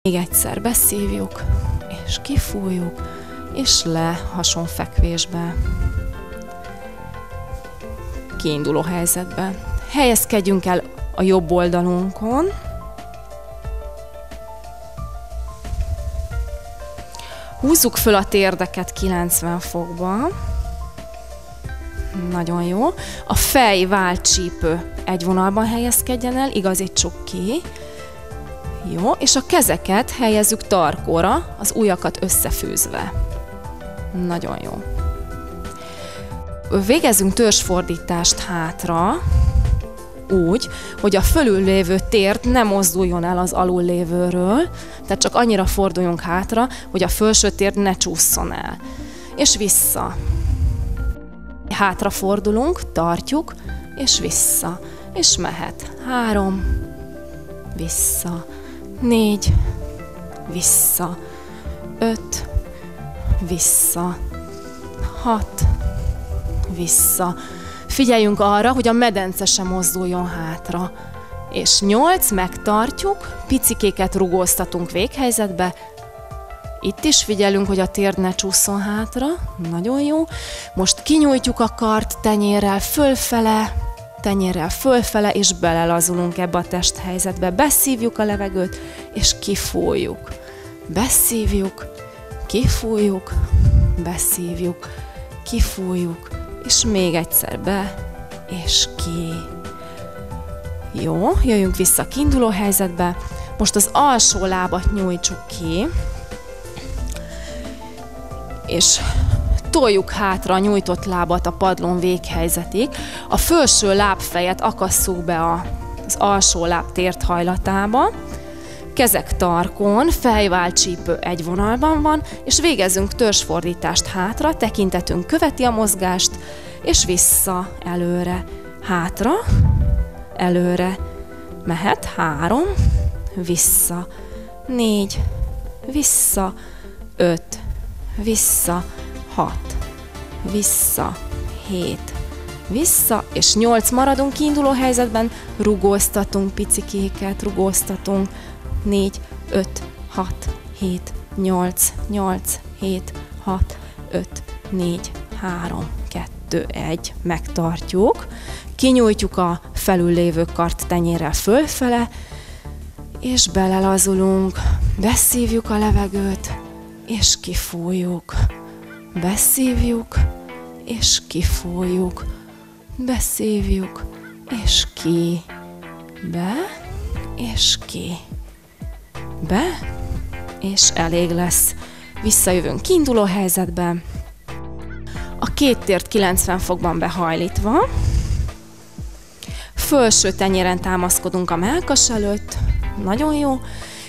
Még egyszer beszívjuk, és kifújjuk, és le hasonfekvésbe. Kiinduló helyzetbe. Helyezkedjünk el a jobb oldalunkon. Húzzuk föl a térdeket 90 fokba. Nagyon jó. A fej-vállcsípő egy vonalban helyezkedjen el, igazítsuk ki. Jó, és a kezeket helyezzük tarkóra, az ujjakat összefűzve. Nagyon jó. Végezzünk törzsfordítást hátra, úgy, hogy a fölül lévő térd ne mozduljon el az alul lévőről, tehát csak annyira forduljunk hátra, hogy a felső térd ne csússzon el. És vissza. Hátra fordulunk, tartjuk, és vissza. És mehet. 3, vissza. 4, vissza. 5, vissza. 6, vissza. Figyeljünk arra, hogy a medence sem mozduljon hátra. És 8, megtartjuk, picikéket rugóztatunk véghelyzetbe. Itt is figyelünk, hogy a térd ne csúszson hátra. Nagyon jó. Most kinyújtjuk a kart tenyérrel fölfele, és belelazulunk ebbe a testhelyzetbe. Beszívjuk a levegőt, és kifújjuk. Beszívjuk, kifújjuk, beszívjuk, kifújjuk, és még egyszer be, és ki. Jó, jöjjünk vissza a kiinduló helyzetbe. Most az alsó lábat nyújtsuk ki, és toljuk hátra a nyújtott lábat a padlón véghelyzetig. A felső lábfejet akasszuk be az alsó láb térdhajlatába. Kezek tarkon, fej-vállcsípő egy vonalban van, és végezzünk törzsfordítást hátra, tekintetünk követi a mozgást, és vissza, előre, hátra, előre, mehet, 3, vissza, 4, vissza, 5, vissza, 6, vissza, 7, vissza, és 8 maradunk kiinduló helyzetben, rugóztatunk picikéket, rugóztatunk, 4, 5, 6, 7, 8, 8, 7, 6, 5, 4, 3, 2, 1, megtartjuk, kinyújtjuk a felül lévő kart tenyérrel fölfele, és belelazulunk, beszívjuk a levegőt, és kifújjuk, beszívjuk, és kifújjuk, beszívjuk, és ki, be, és ki, be, és elég lesz. Visszajövünk kiinduló helyzetbe, a két tért 90 fokban behajlítva, felső tenyéren támaszkodunk a mellkas előtt, nagyon jó,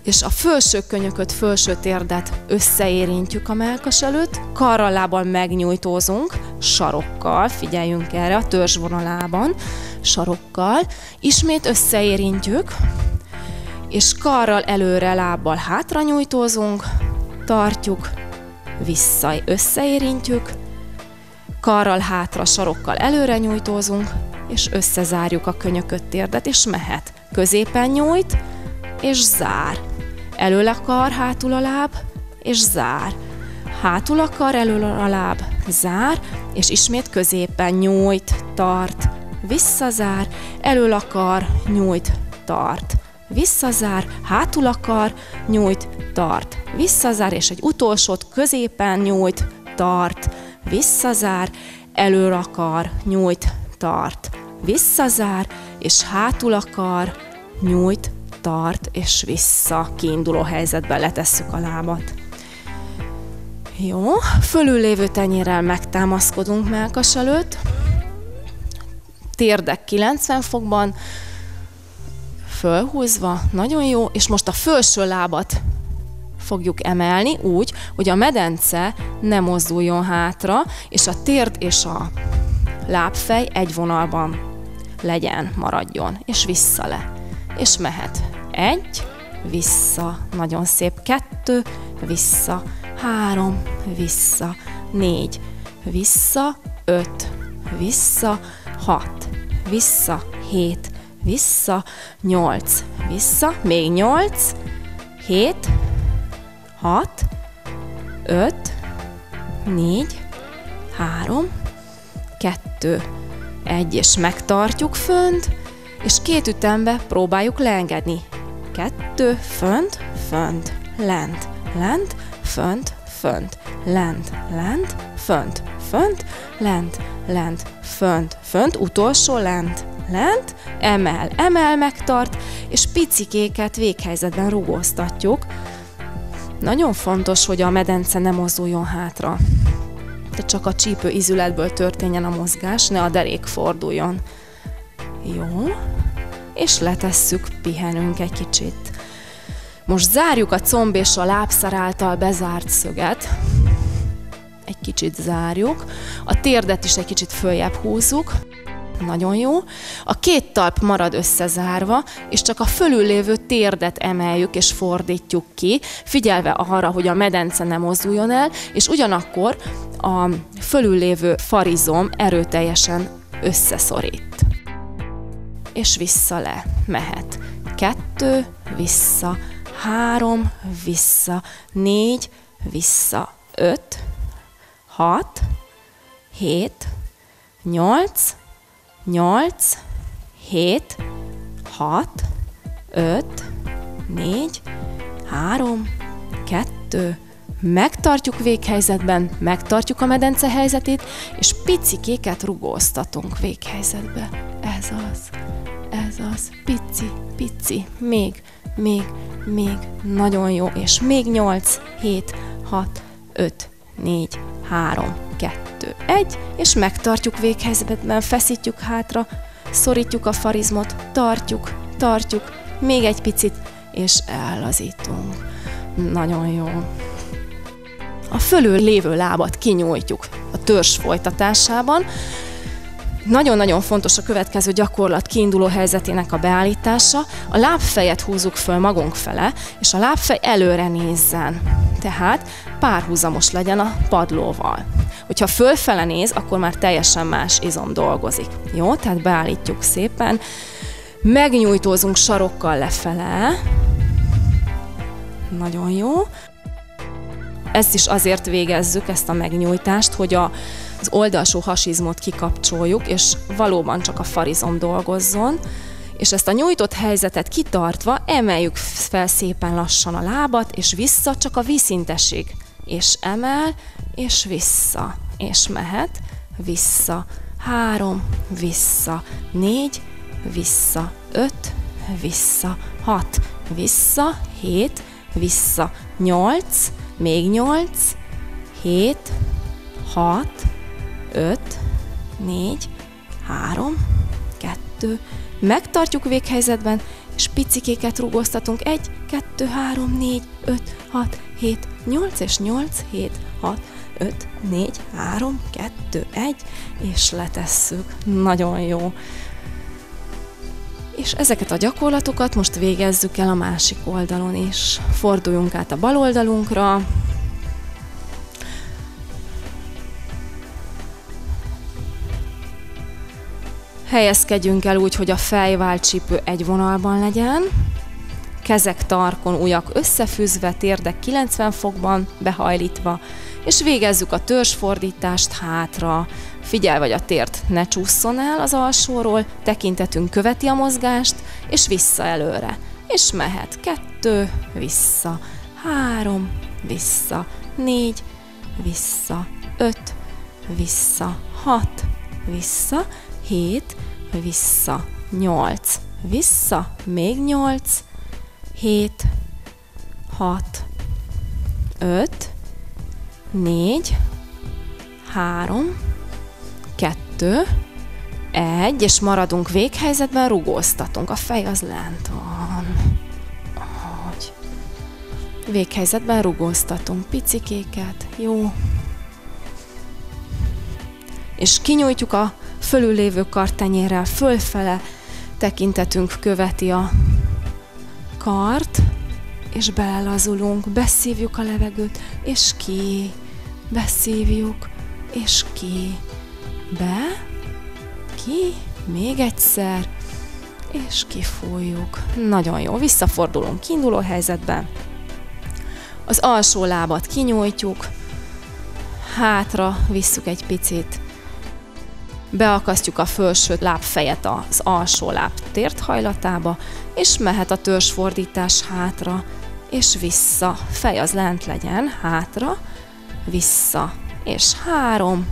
és a felső könyököt, felső térdet összeérintjük a mellkas előtt, karral, lábbal megnyújtózunk, sarokkal, figyeljünk erre a törzs vonalában, sarokkal, ismét összeérintjük, és karral előre, lábbal hátra nyújtózunk, tartjuk, vissza, összeérintjük, karral hátra, sarokkal előre nyújtózunk, és összezárjuk a könyököt, térdet, és mehet. Középen nyújt, és zár. Elől a kar, hátul a láb, és zár. Hátul a kar, elől a láb, zár, és ismét középen nyújt, tart, visszazár, elől a kar, nyújt, tart, visszazár, hátul a kar, nyújt, tart, visszazár, és egy utolsót középen nyújt, tart, visszazár, elől a kar, nyújt, tart, visszazár, és hátul a kar, nyújt, tart, és vissza, kiinduló helyzetben letesszük a lábat. Jó, fölül lévő tenyérrel megtámaszkodunk mellkas előtt, térdek 90 fokban, fölhúzva, nagyon jó, és most a felső lábat fogjuk emelni úgy, hogy a medence ne mozduljon hátra, és a térd és a lábfej egy vonalban legyen, maradjon, és vissza le. És mehet. 1, vissza, nagyon szép, 2, vissza, 3, vissza, 4, vissza, 5, vissza, 6, vissza, 7, vissza, 8, vissza, még 8, 7, 6, 5, 4, 3, 2, 1, és megtartjuk fönt, és 2 ütembe próbáljuk leengedni. 2, fönt, fönt, lent, lent, fönt, fönt, lent, lent, fönt, fönt, lent, lent, fönt, fönt, utolsó lent, lent, emel, emel, megtart, és picikéket véghelyzetben rugóztatjuk. Nagyon fontos, hogy a medence ne mozduljon hátra. De csak a csípő ízületből történjen a mozgás, ne a derék forduljon. Jó, és letesszük, pihenünk egy kicsit. Most zárjuk a comb és a lábszár által bezárt szöget. Egy kicsit zárjuk. A térdet is egy kicsit följebb húzzuk. Nagyon jó. A 2 talp marad összezárva, és csak a fölüllévő térdet emeljük és fordítjuk ki, figyelve arra, hogy a medence ne mozduljon el, és ugyanakkor a fölüllévő farizom erőteljesen összeszorít. És vissza le mehet. 2, vissza, 3, vissza, 4, vissza, 5, 6, 7, 8, 8, 7, 6, 5, 4, 3, 2, megtartjuk véghelyzetben, megtartjuk a medence helyzetét, és picikéket rugóztatunk véghelyzetbe. Ez az, pici, pici, még, nagyon jó, és még 8, 7, 6, 5, 4, 3, 2, 1, és megtartjuk véghelyzetben, feszítjük hátra, szorítjuk a farizmot, tartjuk, még egy picit, és ellazítunk. Nagyon jó. A fölül lévő lábat kinyújtjuk a törzs folytatásában. Nagyon-nagyon fontos a következő gyakorlat kiinduló helyzetének a beállítása. A lábfejet húzzuk föl magunk fele, és a lábfej előre nézzen. Tehát párhuzamos legyen a padlóval. Hogyha fölfele néz, akkor már teljesen más izom dolgozik. Jó, tehát beállítjuk szépen. Megnyújtózunk sarokkal lefele. Nagyon jó. Ezt is azért végezzük, ezt a megnyújtást, hogy az oldalsó hasizmot kikapcsoljuk, és valóban csak a farizom dolgozzon. És ezt a nyújtott helyzetet kitartva emeljük fel szépen lassan a lábat, és vissza csak a vízszintesig. És emel, és vissza. És mehet, vissza, 3, vissza, 4, vissza, 5, vissza, 6, vissza, 7, vissza, 8, még 8, 7, 6, 5, 4, 3, 2, megtartjuk véghelyzetben, és picikéket rugóztatunk. 1, 2, 3, 4, 5, 6, 7, 8, és 8, 7, 6, 5, 4, 3, 2, 1, és letesszük. Nagyon jó. És ezeket a gyakorlatokat most végezzük el a másik oldalon is. Forduljunk át a bal oldalunkra. Helyezkedjünk el úgy, hogy a fejválcsípő egy vonalban legyen. Kezek tarkon, ujjak összefűzve, térdek 90 fokban behajlítva, és végezzük a törzsfordítást hátra. Figyelj, hogy a térd ne csússzon el az alsóról, tekintetünk követi a mozgást, és vissza előre. És mehet 2, vissza, 3, vissza, 4, vissza, 5, vissza, 6, vissza, 7, vissza, 8, vissza, még 8, 7, 6, 5, 4, 3, 2, 1, és maradunk véghelyzetben, rugóztatunk. A fej az lent van. Ahogy. Véghelyzetben rugóztatunk picikéket. Jó. És kinyújtjuk a fölüllévő kartenyérrel fölfele, tekintetünk követi a kart, és belelazulunk, beszívjuk a levegőt, és ki, beszívjuk, és ki, be, ki, még egyszer, és kifújjuk. Nagyon jó, visszafordulunk kiinduló helyzetbe, Az alsó lábat kinyújtjuk, hátra visszük egy picit, beakasztjuk a felső lábfejet az alsó láb térdhajlatába, és mehet a törzsfordítás hátra, és vissza. Fej az lent legyen, hátra, vissza, és 3,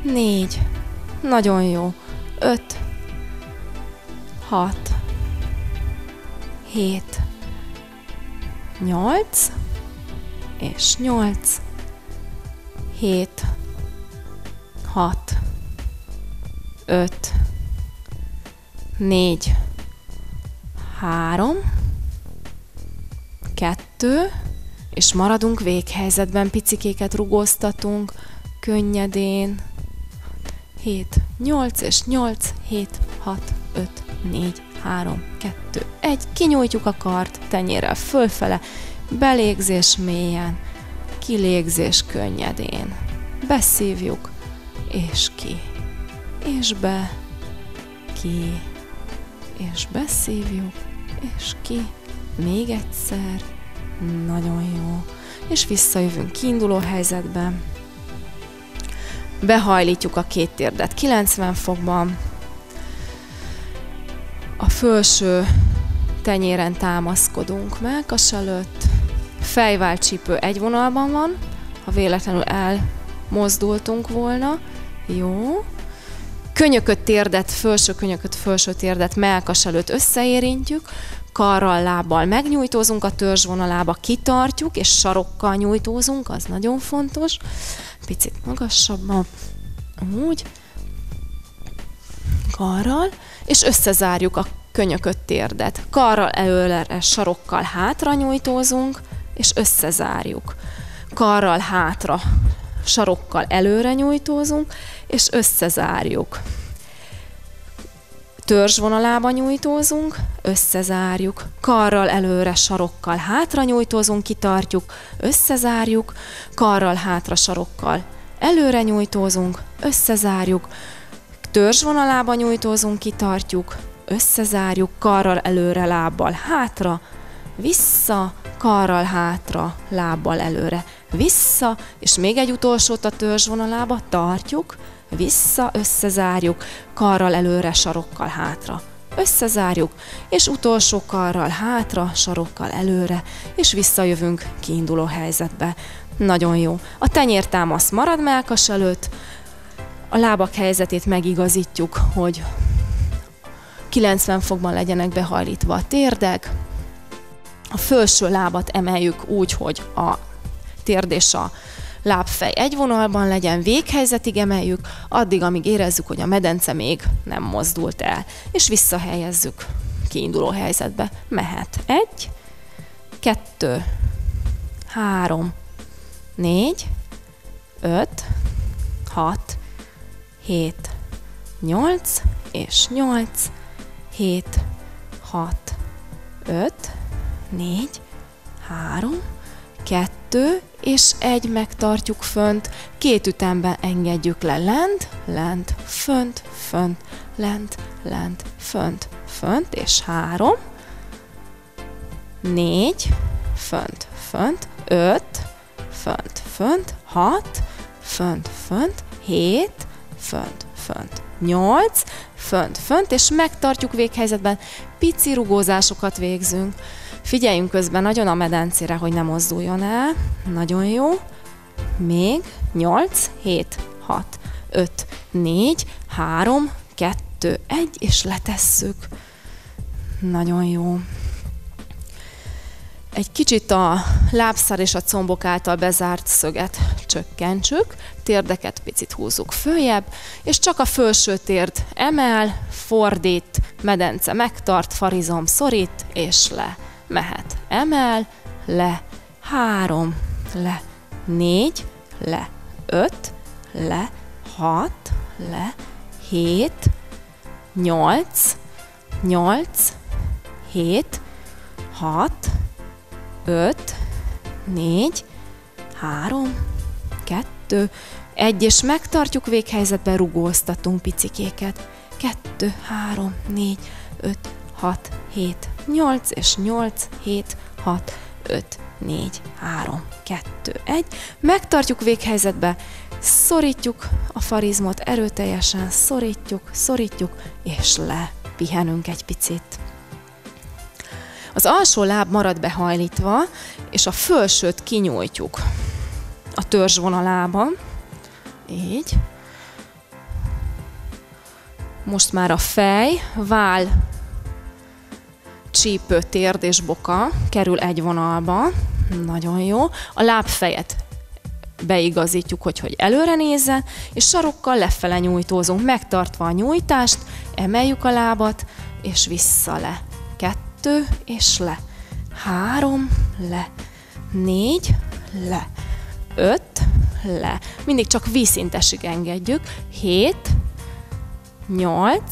4, nagyon jó, 5, 6, 7, 8, és 8, 7, 6, 5, 4, 3, 2, és maradunk véghelyzetben, picikéket rugóztatunk, könnyedén. 7, 8, és 8, 7, 6, 5, 4, 3, 2, 1. Kinyújtjuk a kart, tenyérrel fölfele, belégzés mélyen, kilégzés könnyedén. Beszívjuk, és ki. És be, ki, és beszívjuk, és ki, még egyszer, nagyon jó, és visszajövünk kiinduló helyzetbe, behajlítjuk a két térdet 90 fokban, a felső tenyéren támaszkodunk mellkas előtt, fejválcsípő egy vonalban van, ha véletlenül elmozdultunk volna, jó, könyököt, térdet, felső térdet mellkas előtt összeérintjük, karral, lábbal megnyújtózunk a törzsvonalába, kitartjuk, és sarokkal nyújtózunk, az nagyon fontos. Picit magasabban, úgy, karral, és összezárjuk a könyököt, térdet. Karral előre, sarokkal hátra nyújtózunk, és összezárjuk. Karral hátra, sarokkal előre nyújtózunk, és összezárjuk. Törzsvonalába nyújtózunk, összezárjuk. Karral előre, sarokkal hátra nyújtózunk, kitartjuk, összezárjuk. Karral hátra, sarokkal előre nyújtózunk, összezárjuk. Törzsvonalába nyújtózunk, kitartjuk, összezárjuk. Karral előre, lábbal hátra, vissza, karral hátra, lábbal előre, vissza, és még egy utolsót a törzsvonalába, tartjuk, vissza, összezárjuk, karral előre, sarokkal hátra, összezárjuk, és utolsó karral hátra, sarokkal előre, és visszajövünk kiinduló helyzetbe. Nagyon jó. A tenyértámasz marad mellkas előtt, a lábak helyzetét megigazítjuk, hogy 90 fokban legyenek behajlítva a térdek, a felső lábat emeljük úgy, hogy a térd és a lábfej egy vonalban legyen, véghelyzetig emeljük, addig, amíg érezzük, hogy a medence még nem mozdult el, és visszahelyezzük kiinduló helyzetbe. Mehet 1, 2, 3, 4, 5, 6, 7, 8, és 8, 7, 6, 5, 4, 3, 2, és 1 megtartjuk fönt, 2 ütemben engedjük le, lent, lent, fönt, fönt, lent, lent, fönt, fönt, és 3, 4, fönt, fönt, 5, fönt, fönt, 6, fönt, fönt, 7, fönt, fönt, 8, fönt, fönt, és megtartjuk véghelyzetben, pici rugózásokat végzünk. Figyeljünk közben nagyon a medencére, hogy ne mozduljon el. Nagyon jó. Még 8, 7, 6, 5, 4, 3, 2, 1, és letesszük. Nagyon jó. Egy kicsit a lábszár és a combok által bezárt szöget csökkentsük, térdeket picit húzzuk följebb, és csak a felső térd emel, fordít, medence megtart, farizom szorít, és le. Mehet. Emel, le, 3, le, 4, le, 5, le, 6, le, 7, 8, 8, 7, 6, 5, 4, 3, 2, 1, és megtartjuk véghelyzetben, rugóztatunk picikéket. 2, 3, 4, 5, 6, 7, 8, és 8, 7, 6, 5, 4, 3, 2, 1. Megtartjuk véghelyzetbe, szorítjuk a farizmot erőteljesen, szorítjuk, és le. Pihenünk egy picit. Az alsó láb marad behajlítva, és a fölsőt kinyújtjuk a törzsvonalában. Így. Most már a fej, váll, csípő, térd és boka kerül egy vonalba. Nagyon jó. A lábfejet beigazítjuk, hogy előre nézzen, és sarokkal lefele nyújtózunk, megtartva a nyújtást, emeljük a lábat, és vissza le. 2, és le. 3, le. 4, le. 5, le. Mindig csak vízszintesig engedjük. 7, 8,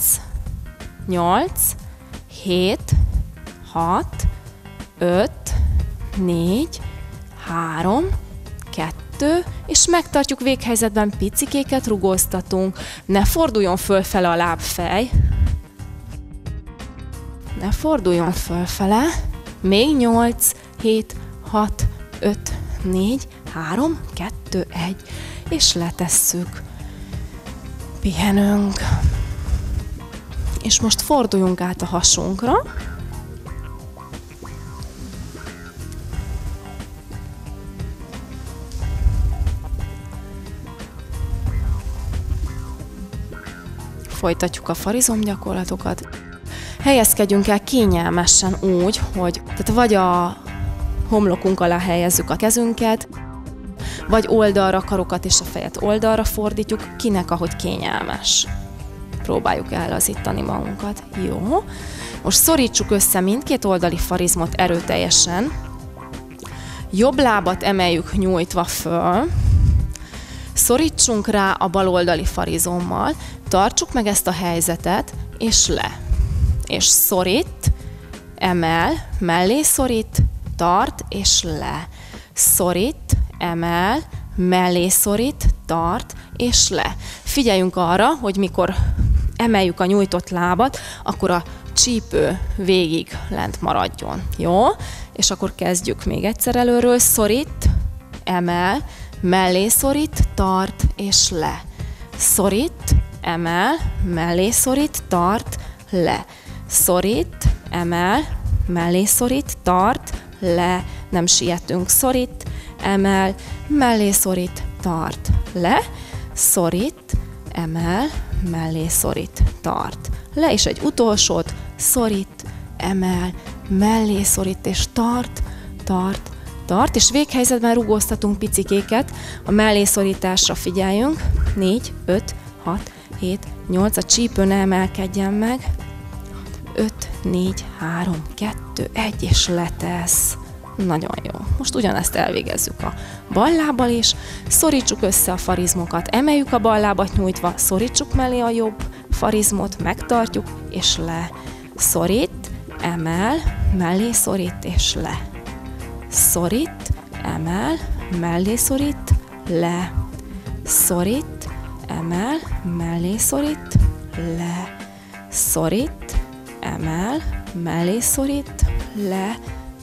7, 6, 5, 4, 3, 2, és megtartjuk véghelyzetben, picikéket rugóztatunk. Ne forduljon fölfele a lábfej. Ne forduljon fölfele. Még 8, 7, 6, 5, 4, 3, 2, 1, és letesszük. Pihenünk. És most forduljunk át a hasunkra. Folytatjuk a farizomgyakorlatokat. Helyezkedjünk el kényelmesen úgy, hogy vagy a homlokunk alá helyezzük a kezünket, vagy oldalra karokat és a fejet oldalra fordítjuk, kinek ahogy kényelmes. Próbáljuk ellazítani magunkat. Jó. Most szorítsuk össze mindkét oldali farizmot erőteljesen. Jobb lábat emeljük nyújtva föl. Szorítsunk rá a bal oldali farizommal. Tartsuk meg ezt a helyzetet, és le. És szorít, emel, mellé szorít, tart, és le. Szorít, emel, mellé szorít, tart, és le. Figyeljünk arra, hogy mikor emeljük a nyújtott lábat, akkor a csípő végig lent maradjon. Jó? És akkor kezdjük még egyszer előről. Szorít, emel, mellé szorít, tart, és le. Szorít, emel, mellé szorít, tart, le. Szorít, emel, mellé szorít, tart, le. Nem sietünk. Szorít, emel, mellé szorít, tart, le. Szorít, emel, mellé szorít, tart, le. És egy utolsót. Szorít, emel, mellé szorít, és tart, tart, és véghelyzetben rugóztatunk picikéket. A mellé-szorításra figyeljünk. 4, 5, 6, 7, 8, a csípő ne emelkedjen meg. 5, 4, 3, 2, 1, és letesz. Nagyon jó. Most ugyanezt elvégezzük a bal lábbal is. Szorítsuk össze a farizmokat, emeljük a bal lábat nyújtva, szorítsuk mellé a jobb farizmot, megtartjuk, és le. Szorít, emel, mellé szorít, és le. Szorít, emel, mellé szorít, le. Szorít, emel, mellé szorít, le. Szorít, emel, mellé szorít, le.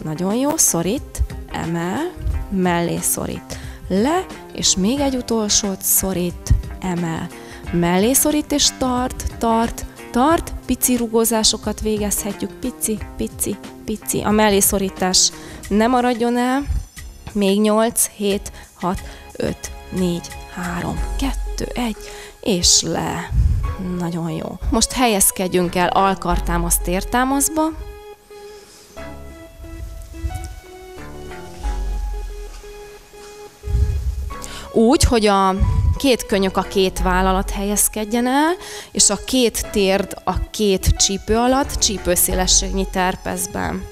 Nagyon jó, szorít, emel, mellé szorít, le, és még egy utolsót, szorít, emel, mellé szorít, és tart, pici rugózásokat végezhetjük, pici. A mellé-szorítás ne maradjon el, még 8, 7, 6, 5, 4, 3, 2, 1, és le. Nagyon jó. Most helyezkedjünk el alkartámasz, tértámaszba. Úgy, hogy a két könyök a két váll alatt helyezkedjen el, és a két térd a két csípő alatt, csípőszélességnyi terpeszben.